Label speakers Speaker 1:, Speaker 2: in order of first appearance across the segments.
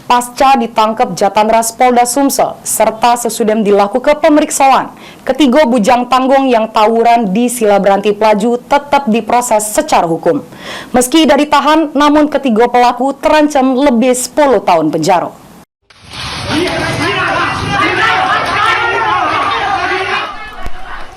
Speaker 1: Pasca ditangkap Jatandras Polda Sumsel serta sesudah dilakukan pemeriksaan, ketiga bujang tanggung yang tawuran di Silabranti Pelaju tetap diproses secara hukum. Meski dari tahan, namun ketiga pelaku terancam lebih 10 tahun penjara.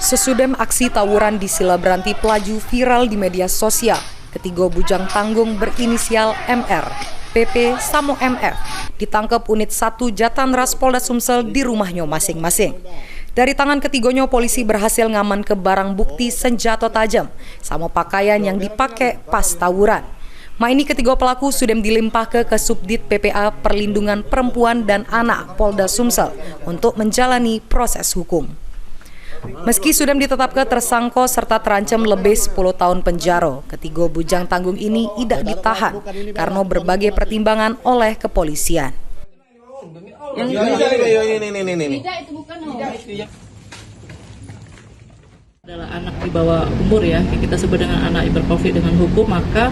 Speaker 1: Sesudah aksi tawuran di Silabranti Pelaju viral di media sosial, ketiga bujang tanggung berinisial MR, PP, Samo MF ditangkap unit 1 Jatandras Polda Sumsel di rumahnya masing-masing. Dari tangan ketiganya, polisi berhasil ngaman ke barang bukti senjata tajam sama pakaian yang dipakai pas tawuran. Ini ketiga pelaku sudah dilimpah ke Subdit PPA Perlindungan Perempuan dan Anak Polda Sumsel untuk menjalani proses hukum. Meski sudah ditetapkan tersangka serta terancam lebih 10 tahun penjara, ketiga bujang tanggung ini tidak ditahan karena berbagai pertimbangan oleh kepolisian.
Speaker 2: Adalah anak di bawah umur ya, kita sebut dengan anak berkonflik dengan hukum, maka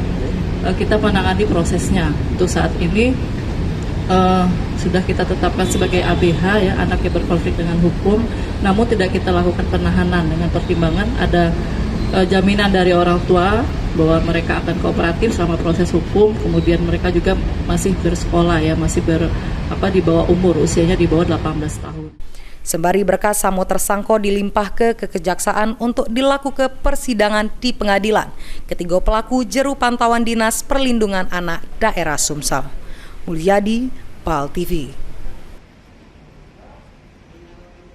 Speaker 2: kita menangani prosesnya. Untuk saat ini sudah kita tetapkan sebagai ABH ya, anak yang berkonflik dengan hukum, namun tidak kita lakukan penahanan dengan pertimbangan ada jaminan dari orang tua bahwa mereka akan kooperatif selama proses hukum, kemudian mereka juga masih bersekolah ya, masih di bawah umur, usianya di bawah 18 tahun.
Speaker 1: Sembari berkas samo tersangka dilimpah ke kejaksaan untuk dilakukan persidangan di pengadilan. Ketiga pelaku jeru pantauan Dinas Perlindungan Anak Daerah Sumsel. Mulyadi, PAL TV.